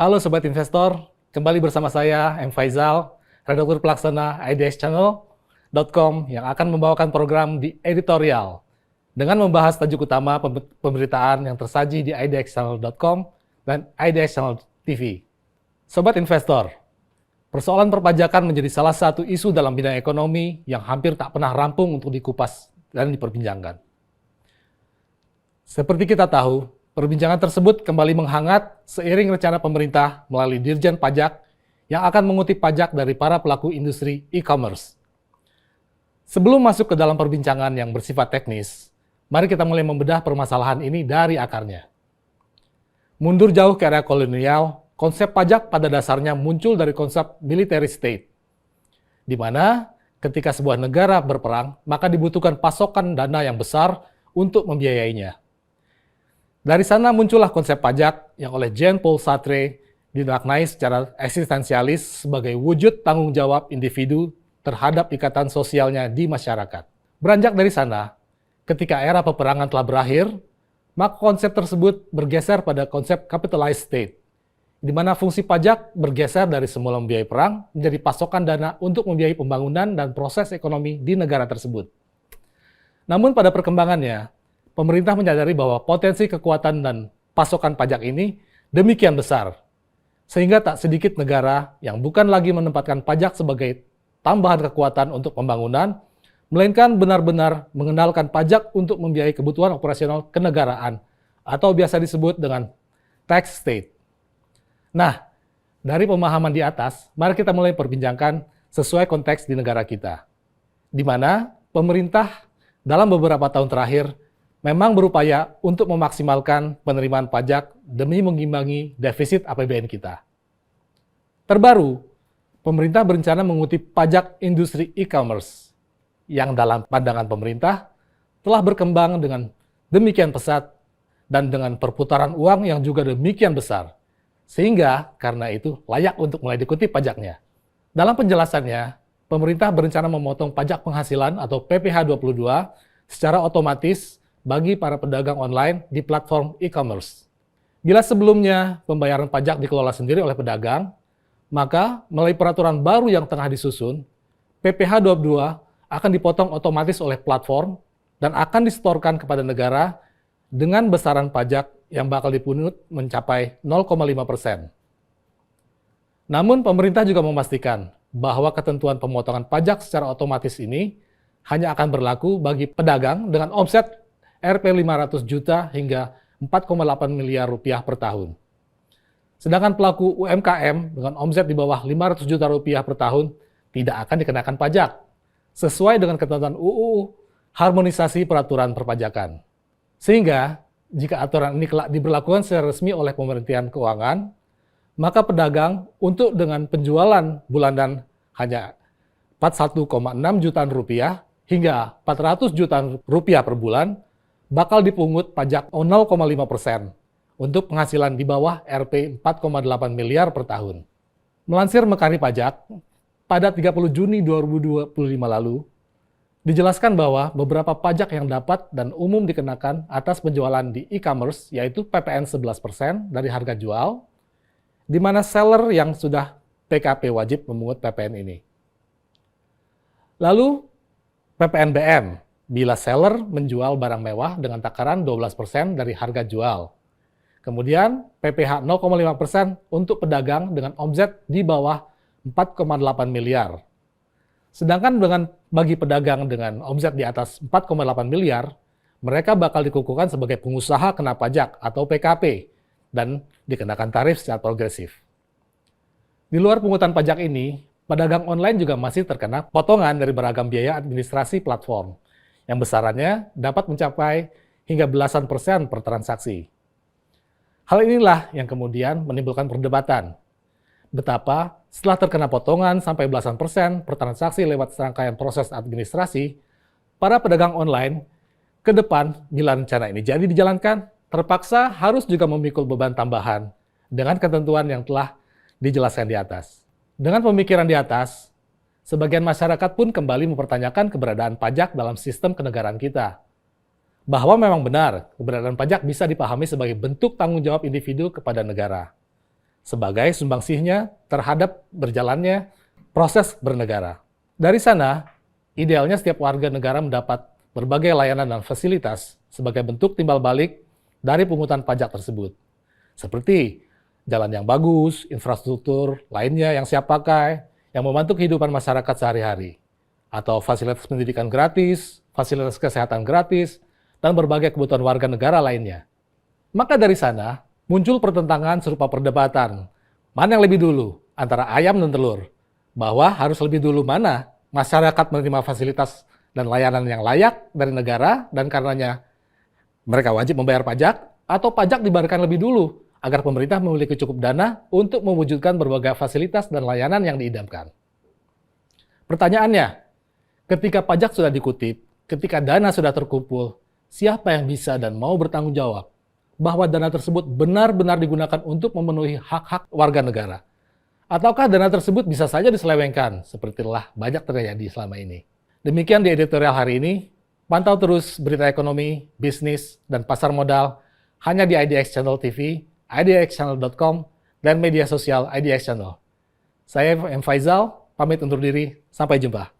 Halo Sobat Investor, kembali bersama saya, M. Faizal, redaktur pelaksana idxchannel.com yang akan membawakan program di editorial dengan membahas tajuk utama pemberitaan yang tersaji di idxchannel.com dan idxchannel TV. Sobat Investor, persoalan perpajakan menjadi salah satu isu dalam bidang ekonomi yang hampir tak pernah rampung untuk dikupas dan diperbincangkan. Seperti kita tahu, perbincangan tersebut kembali menghangat seiring rencana pemerintah melalui Dirjen Pajak yang akan mengutip pajak dari para pelaku industri e-commerce. Sebelum masuk ke dalam perbincangan yang bersifat teknis, mari kita mulai membedah permasalahan ini dari akarnya. Mundur jauh ke era kolonial, konsep pajak pada dasarnya muncul dari konsep military state, di mana ketika sebuah negara berperang, maka dibutuhkan pasokan dana yang besar untuk membiayainya. Dari sana muncullah konsep pajak yang oleh Jean-Paul Sartre dimaknai secara eksistensialis sebagai wujud tanggung jawab individu terhadap ikatan sosialnya di masyarakat. Beranjak dari sana, ketika era peperangan telah berakhir, maka konsep tersebut bergeser pada konsep capitalized state, di mana fungsi pajak bergeser dari semula membiayai perang menjadi pasokan dana untuk membiayai pembangunan dan proses ekonomi di negara tersebut. Namun pada perkembangannya, pemerintah menyadari bahwa potensi kekuatan dan pasokan pajak ini demikian besar, sehingga tak sedikit negara yang bukan lagi menempatkan pajak sebagai tambahan kekuatan untuk pembangunan, melainkan benar-benar mengenalkan pajak untuk membiayai kebutuhan operasional kenegaraan, atau biasa disebut dengan tax state. Nah, dari pemahaman di atas, mari kita mulai perbincangkan sesuai konteks di negara kita, di mana pemerintah dalam beberapa tahun terakhir memang berupaya untuk memaksimalkan penerimaan pajak demi mengimbangi defisit APBN kita. Terbaru, pemerintah berencana mengutip pajak industri e-commerce yang dalam pandangan pemerintah telah berkembang dengan demikian pesat dan dengan perputaran uang yang juga demikian besar, sehingga karena itu layak untuk mulai dikutip pajaknya. Dalam penjelasannya, pemerintah berencana memotong pajak penghasilan atau PPh 22 secara otomatis bagi para pedagang online di platform e-commerce. Bila sebelumnya pembayaran pajak dikelola sendiri oleh pedagang, maka melalui peraturan baru yang tengah disusun, PPh 22 akan dipotong otomatis oleh platform dan akan disetorkan kepada negara dengan besaran pajak yang bakal dipungut mencapai 0,5%. Namun pemerintah juga memastikan bahwa ketentuan pemotongan pajak secara otomatis ini hanya akan berlaku bagi pedagang dengan omset Rp 500 juta hingga 4,8 miliar rupiah per tahun. Sedangkan pelaku UMKM dengan omset di bawah 500 juta rupiah per tahun tidak akan dikenakan pajak, sesuai dengan ketentuan UU Harmonisasi Peraturan Perpajakan. Sehingga, jika aturan ini kelak diberlakukan secara resmi oleh Pemerintahan Keuangan, maka pedagang untuk dengan penjualan bulanan hanya 41,6 jutaan rupiah hingga 400 jutaan rupiah per bulan, bakal dipungut pajak 0,5% untuk penghasilan di bawah Rp 4,8 miliar per tahun. Melansir Mekari Pajak, pada 30 Juni 2025 lalu, dijelaskan bahwa beberapa pajak yang dapat dan umum dikenakan atas penjualan di e-commerce, yaitu PPN 11% dari harga jual, di mana seller yang sudah PKP wajib memungut PPN ini. Lalu, PPNBM, bila seller menjual barang mewah dengan takaran 12% dari harga jual. Kemudian PPh 0,5% untuk pedagang dengan omset di bawah 4,8 miliar. Sedangkan bagi pedagang dengan omset di atas 4,8 miliar, mereka bakal dikukuhkan sebagai pengusaha kena pajak atau PKP dan dikenakan tarif secara progresif. Di luar pungutan pajak ini, pedagang online juga masih terkena potongan dari beragam biaya administrasi platform, yang besarannya dapat mencapai hingga belasan persen per transaksi. Hal inilah yang kemudian menimbulkan perdebatan. Betapa setelah terkena potongan sampai belasan persen per transaksi lewat serangkaian proses administrasi, para pedagang online ke depan bila rencana ini jadi dijalankan, terpaksa harus juga memikul beban tambahan dengan ketentuan yang telah dijelaskan di atas. Dengan pemikiran di atas, sebagian masyarakat pun kembali mempertanyakan keberadaan pajak dalam sistem kenegaraan kita. Bahwa memang benar, keberadaan pajak bisa dipahami sebagai bentuk tanggung jawab individu kepada negara. sebagai sumbangsihnya terhadap berjalannya proses bernegara. Dari sana, idealnya setiap warga negara mendapat berbagai layanan dan fasilitas sebagai bentuk timbal balik dari pungutan pajak tersebut. Seperti jalan yang bagus, infrastruktur lainnya yang siap pakai, yang membantu kehidupan masyarakat sehari-hari, atau fasilitas pendidikan gratis, fasilitas kesehatan gratis, dan berbagai kebutuhan warga negara lainnya. Maka dari sana, muncul pertentangan serupa perdebatan, mana yang lebih dulu antara ayam dan telur, bahwa harus lebih dulu mana masyarakat menerima fasilitas dan layanan yang layak dari negara dan karenanya mereka wajib membayar pajak, atau pajak dibayarkan lebih dulu agar pemerintah memiliki cukup dana untuk mewujudkan berbagai fasilitas dan layanan yang diidamkan. Pertanyaannya, ketika pajak sudah dikutip, ketika dana sudah terkumpul, siapa yang bisa dan mau bertanggung jawab bahwa dana tersebut benar-benar digunakan untuk memenuhi hak-hak warga negara? Ataukah dana tersebut bisa saja diselewengkan, seperti telah banyak terjadi selama ini? Demikian di editorial hari ini. Pantau terus berita ekonomi, bisnis, dan pasar modal hanya di IDX Channel TV, idxchannel.com, dan media sosial IDX Channel. Saya M. Faizal, pamit undur diri. Sampai jumpa.